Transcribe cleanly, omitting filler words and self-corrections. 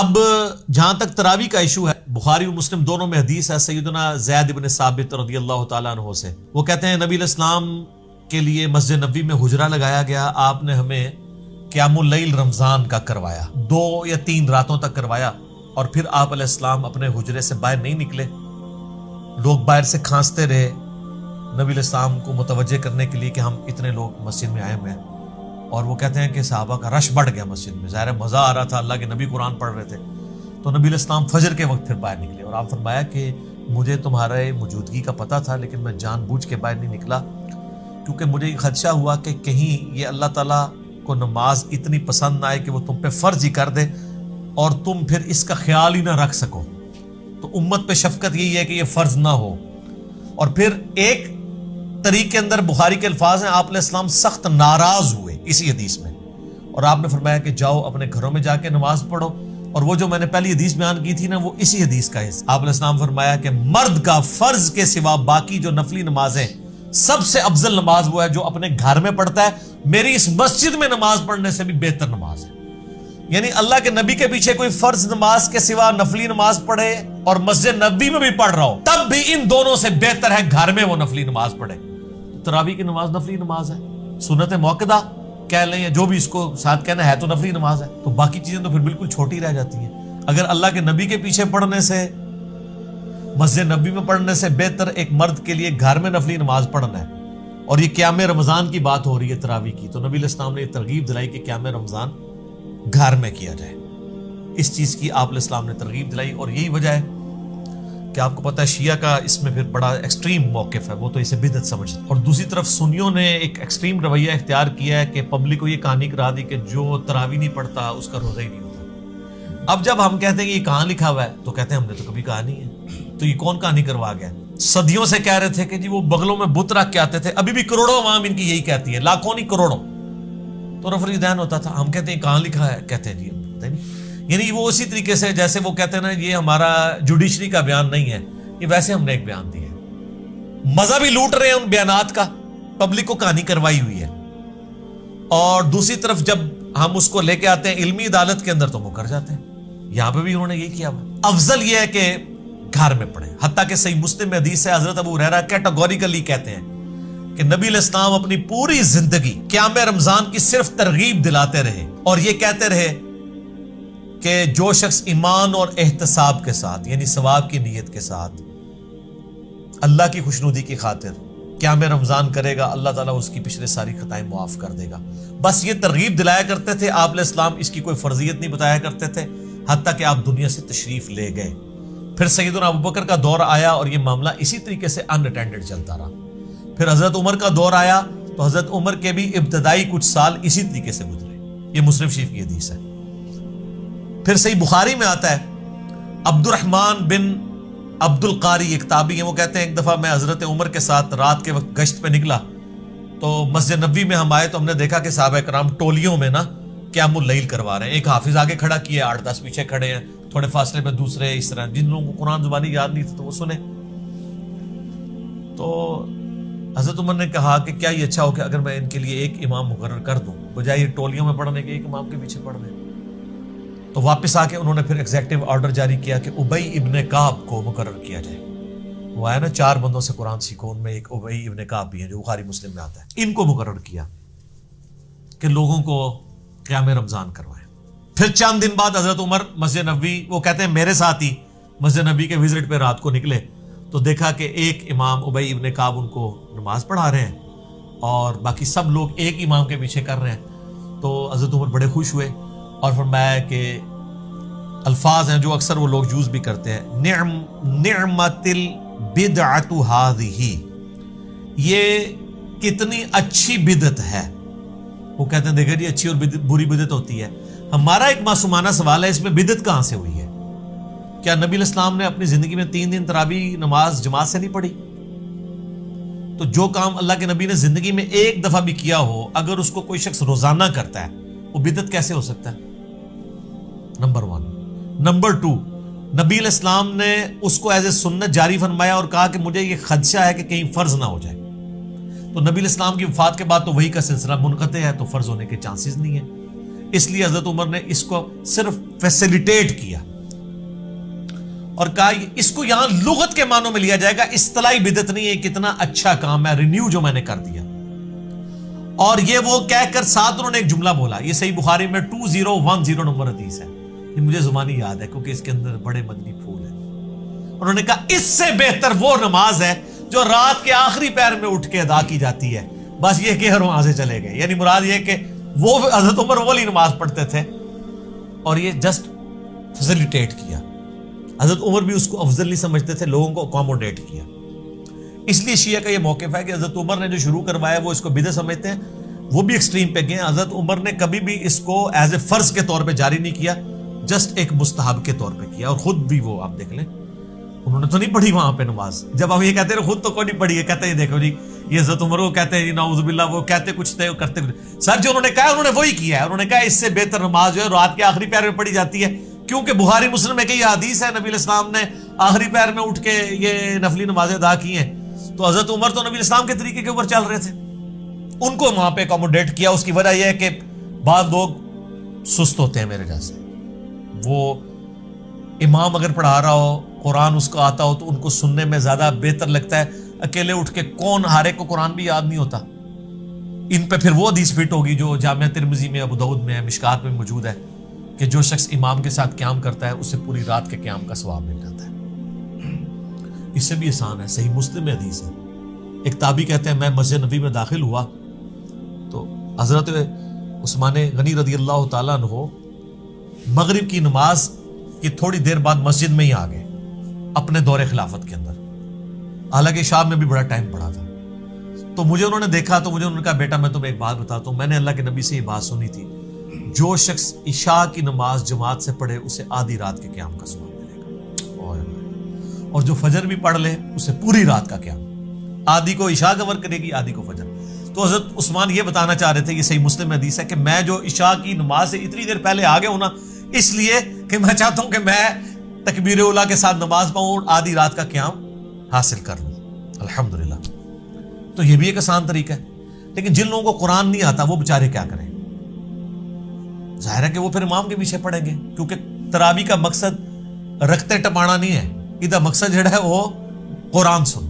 اب جہاں تک تراویح کا ایشو ہے، بخاری اور مسلم دونوں میں حدیث ہے سیدنا زید بن ثابت رضی اللہ تعالیٰ عنہ سے، وہ کہتے ہیں نبی علیہ السلام کے لیے مسجد نبوی میں حجرہ لگایا گیا، آپ نے ہمیں قیام اللیل رمضان کا کروایا، 2 یا 3 راتوں تک کروایا، اور پھر آپ علیہ السلام اپنے حجرے سے باہر نہیں نکلے، لوگ باہر سے کھانستے رہے نبی علیہ السلام کو متوجہ کرنے کے لیے کہ ہم اتنے لوگ مسجد میں آئے ہوئے ہیں، اور وہ کہتے ہیں کہ صحابہ کا رش بڑھ گیا مسجد میں، ظاہر مزہ آ رہا تھا، اللہ کے نبی قرآن پڑھ رہے تھے، تو نبی علیہ السلام فجر کے وقت پھر باہر نکلے، اور آپ فرمایا کہ مجھے تمہارے موجودگی کا پتہ تھا لیکن میں جان بوجھ کے باہر نہیں نکلا، کیونکہ مجھے یہ خدشہ ہوا کہ کہیں یہ اللہ تعالیٰ کو نماز اتنی پسند نہ آئے کہ وہ تم پہ فرض ہی کر دے اور تم پھر اس کا خیال ہی نہ رکھ سکو، تو امت پہ شفقت یہی ہے کہ یہ فرض نہ ہو۔ اور پھر ایک طریق کے اندر بخاری کے الفاظ ہیں، آپ علیہ السلام سخت ناراض ہوئے اسی حدیث میں، اور آپ نے فرمایا کہ جاؤ اپنے گھروں میں جا کے نماز پڑھو، اور وہ جو میں نے پہلی حدیث بیان کی تھی نا، وہ اسی حدیث کا ہے۔ آپ علیہ السلام فرمایا کہ مرد کا فرض کے سوا باقی جو نفلی نمازیں، سب سے افضل نماز وہ ہے جو اپنے گھر میں پڑھتا ہے، میری اس مسجد میں نماز پڑھنے سے بھی بہتر نماز ہے۔ یعنی اللہ کے نبی کے پیچھے کوئی فرض نماز کے سوا نفلی نماز پڑھے اور مسجد نبوی میں بھی پڑھ رہا ہو، تب بھی ان دونوں سے بہتر ہے گھر میں وہ نفلی نماز پڑھے۔ تراویح کی نماز نفلی نماز ہے، سنت موقدہ کہہ لیں یا جو بھی اس کو ساتھ کہنا ہے، تو نفلی نماز ہے، تو باقی چیزیں تو پھر بالکل چھوٹی رہ جاتی ہیں۔ اگر اللہ کے نبی کے پیچھے پڑھنے سے، مسجد نبوی میں پڑھنے سے بہتر ایک مرد کے لیے گھر میں نفلی نماز پڑھنا ہے، اور یہ قیام رمضان کی بات ہو رہی ہے تراویح کی، تو نبی علیہ السلام نے یہ ترغیب دلائی کہ قیام رمضان گھر میں کیا جائے، اس چیز کی آپ علیہ السلام نے ترغیب دلائی، اور یہی وجہ ہے کہ آپ کو پتہ ہے شیعہ کا اس میں پھر بڑا ایکسٹریم موقف ہے، وہ تو اسے بدعت سمجھتے ہیں، اور دوسری طرف سنیوں نے ایک ایکسٹریم رویہ اختیار کیا ہے کہ پبلک کو یہ کہانی کرا دی کہ جو تراویح نہیں پڑھتا اس کا روزہ ہی نہیں ہوتا۔ اب جب ہم کہتے ہیں کہ یہ کہاں لکھا ہوا ہے، تو کہتے ہیں ہم نے تو کبھی کہا نہیں ہے، تو یہ کون کہانی کروا گیا؟ صدیوں سے کہہ رہے تھے کہ جی وہ بغلوں میں بت رکھ کے آتے تھے، ابھی بھی کروڑوں عوام ان کی یہی کہتی ہے، لاکھوں نہیں کروڑوں، تو رفع دین ہوتا تھا۔ ہم کہتے ہیں کہاں لکھا ہے، کہتے ہیں جی پتہ نہیں، یعنی وہ اسی طریقے سے جیسے وہ کہتے ہیں نا یہ ہمارا جوڈیشری کا بیان نہیں ہے، یہ ویسے ہم نے ایک بیان دیا ہے، مزہ بھی لوٹ رہے ہیں ان بیانات کا، پبلک کو کہانی کروائی ہوئی ہے، اور دوسری طرف جب ہم اس کو لے کے آتے ہیں علمی عدالت کے اندر تو مکر جاتے ہیں۔ یہاں پہ بھی انہوں نے یہی کیا ہوا۔ افضل یہ ہے کہ گھر میں پڑھیں، حتیٰ کہ صحیح مسلم میں حدیث ہے، حضرت ابو ہریرہ کیٹیگوریکلی کہتے ہیں کہ نبی علیہ السلام اپنی پوری زندگی قیام رمضان کی صرف ترغیب دلاتے رہے، اور یہ کہتے رہے کہ جو شخص ایمان اور احتساب کے ساتھ، یعنی ثواب کی نیت کے ساتھ، اللہ کی خوشنودی کی خاطر قیام رمضان کرے گا، اللہ تعالیٰ اس کی پچھلے ساری خطائیں معاف کر دے گا۔ بس یہ ترغیب دلایا کرتے تھے، آپ علیہ السلام اس کی کوئی فرضیت نہیں بتایا کرتے تھے، حتیٰ کہ آپ دنیا سے تشریف لے گئے۔ پھر سیدنا ابوبکر کا دور آیا اور یہ معاملہ اسی طریقے سے ان اٹینڈڈ چلتا رہا۔ پھر حضرت عمر کا دور آیا تو حضرت عمر کے بھی ابتدائی کچھ سال اسی طریقے سے گزرے، یہ مسلم شریف کی حدیث ہے۔ پھر صحیح بخاری میں آتا ہے، عبد الرحمن بن عبد القاری ایک تابعی ہیں، وہ کہتے ہیں ایک دفعہ میں حضرت عمر کے ساتھ رات کے وقت گشت پہ نکلا تو مسجد نبوی میں ہم آئے تو ہم نے دیکھا کہ صحابہ کرام ٹولیوں میں نا قیام اللیل کروا رہے ہیں، ایک حافظ آگے کھڑا کیا، 8-10 پیچھے کھڑے ہیں، تھوڑے فاصلے پہ دوسرے، اس طرح جن لوگوں کو قرآن زبانی یاد نہیں تھا تو وہ سنے۔ تو حضرت عمر نے کہا کہ کیا یہ اچھا ہو کہ اگر میں ان کے لیے ایک امام مقرر کر دوں بجائے یہ ٹولیوں میں پڑھنے کے ایک امام کے پیچھے پڑھ دیں۔ تو واپس آ کے انہوں نے پھر ایگزیکٹو آرڈر جاری کیا کہ ابی ابن کعب کو مقرر کیا جائے۔ وہ آیا نا 4 بندوں سے قرآن سیکھو، ان میں ایک ابی ابن کعب بھی ہیں جو بخاری مسلم میں آتا ہے، ان کو مقرر کیا کہ لوگوں کو قیام رمضان کروائیں۔ پھر چند دن بعد حضرت عمر مسجد نبوی، وہ کہتے ہیں میرے ساتھ ہی مسجد نبوی کے وزٹ پہ رات کو نکلے تو دیکھا کہ ایک امام ابی ابن کعب ان کو نماز پڑھا رہے ہیں اور باقی سب لوگ ایک امام کے پیچھے کر رہے ہیں۔ تو حضرت عمر بڑے خوش ہوئے اور فرمایا کہ الفاظ ہیں جو اکثر وہ لوگ یوز بھی کرتے ہیں، نعمت البدعۃ ہذہ، یہ کتنی اچھی بدعت ہے۔ وہ کہتے ہیں دیکھیں جی اچھی اور بری بدعت ہوتی ہے۔ ہمارا ایک معصومانہ سوال ہے، اس میں بدعت کہاں سے ہوئی ہے؟ کیا نبی علیہ السلام نے اپنی زندگی میں 3 دن تراویح نماز جماعت سے نہیں پڑھی؟ تو جو کام اللہ کے نبی نے زندگی میں ایک دفعہ بھی کیا ہو، اگر اس کو کوئی شخص روزانہ کرتا ہے وہ بدعت کیسے ہو سکتا ہے؟ نمبر 1۔ نمبر 2، نبی علیہ السلام نے اس کو ایز اے سنت جاری فرمایا اور کہا کہ مجھے یہ خدشہ ہے کہ کہیں فرض نہ ہو جائے۔ تو نبی علیہ السلام کی وفات کے بعد تو وحی کا سلسلہ منقطع ہے، تو فرض ہونے کے چانسز نہیں ہے۔ اس لیے حضرت عمر نے اس کو صرف فیسیلیٹیٹ کیا اور کہا اس کو یہاں لغت کے معنوں میں لیا جائے گا، اصطلاحی بدعت نہیں ہے، کتنا اچھا کام ہے، رینیو جو میں نے کر دیا. اور یہ وہ کہہ کر ساتھ انہوں نے ایک جملہ بولا، یہ صحیح بخاری میں 2010 نمبر حدیث ہے، یہ مجھے زبانی یاد ہے کیونکہ اس کے اندر بڑے مدنی پھول ہیں. انہوں نے کہا اس سے بہتر وہ نماز ہے جو رات کے آخری پہر میں اٹھ کے ادا کی جاتی ہے. بس یہ کہ وہاں سے چلے گئے، یعنی مراد یہ کہ وہ حضرت عمر والی نماز پڑھتے تھے اور یہ جسٹ فیسیلیٹیٹ کیا. حضرت عمر بھی اس کو افضل نہیں سمجھتے تھے، لوگوں کو اکوموڈیٹ کیا. اس لیے شیعہ کا یہ موقف ہے کہ حضرت عمر نے جو شروع کروایا وہ اس کو بدعت سمجھتے ہیں، وہ بھی ایکسٹریم پہ گئے. حضرت عمر نے کبھی بھی اس کو ایز اے فرض کے طور پہ جاری نہیں کیا، جسٹ ایک مستحب کے طور پہ کیا. اور خود بھی وہ آپ دیکھ لیں، انہوں نے تو نہیں پڑھی وہاں پہ نماز. جب ہم یہ کہتے ہیں خود تو کوئی نہیں پڑھی ہے، کہتے ہیں دیکھو جی یہ حضرت عمر کو کہتے ہیں جی نعوذ باللہ، وہ کہتے کچھ تھے کرتے کچھ. سر جو انہوں نے کہا انہوں نے وہی کیا ہے. انہوں نے کہا اس سے بہتر نماز جو ہے رات کے آخری پہر میں پڑھی جاتی ہے، کیونکہ بخاری مسلم میں کہ یہ حدیث ہے نبی علیہ السلام نے آخری پہر میں اٹھ کے یہ نفلی نمازیں ادا کی ہیں. تو حضرت عمر تو نبی علیہ السلام کے طریقے کے اوپر چل رہے تھے، ان کو وہاں پہ اکوموڈیٹ کیا. اس کی وجہ یہ ہے کہ بعض لوگ سست ہوتے ہیں میرے جیسے، وہ امام اگر پڑھا رہا ہو قرآن اس کو آتا ہو تو ان کو سننے میں زیادہ بہتر لگتا ہے. اکیلے اٹھ کے کون، ہر ایک کو قرآن بھی یاد نہیں ہوتا. ان پہ پھر وہ حدیث فٹ ہوگی جو جامعہ ترمذی میں، ابو داؤد میں ہے، مشکات میں موجود ہے کہ جو شخص امام کے ساتھ قیام کرتا ہے اسے پوری رات کے قیام کا ثواب مل جاتا ہے. اس سے بھی آسان ہے، صحیح مسلم میں حدیث ہے. ایک تابعی کہتے ہیں میں مسجد نبی میں داخل ہوا تو حضرت عثمان غنی رضی اللہ تعالیٰ عنہ مغرب کی نماز کی تھوڑی دیر بعد مسجد میں ہی آ گئے اپنے دور خلافت کے اندر، حالانکہ شام میں بھی بڑا ٹائم پڑا تھا. تو مجھے انہوں نے دیکھا تو مجھے انہوں نے کہا بیٹا میں تمہیں ایک بات بتاتا ہوں، میں نے اللہ کے نبی سے یہ بات سنی تھی، جو شخص عشاء کی نماز جماعت سے پڑھے اسے آدھی رات کے قیام کا ثواب ملے گا، اور جو فجر بھی پڑھ لے اسے پوری رات کا قیام. آدھی کو عشاء کور کرے گی، آدھی کو فجر. تو حضرت عثمان یہ بتانا چاہ رہے تھے، یہ صحیح مسلم حدیث ہے کہ میں جو عشاء کی نماز سے اتنی دیر پہلے آ گیا ہوں نا، اس لیے کہ میں چاہتا ہوں کہ میں تکبیر اولیٰ کے ساتھ نماز پڑھوں اور آدھی رات کا قیام حاصل کر لوں. الحمدللہ. تو یہ بھی ایک آسان طریقہ ہے. لیکن جن لوگوں کو قرآن نہیں آتا وہ بےچارے کیا کریں؟ ظاہر ہے کہ وہ پھر امام کے پیچھے پڑیں گے، کیونکہ تراویح کا مقصد رکھتے ٹپانا نہیں ہے، ادھر مقصد جو ہے وہ قرآن سننا.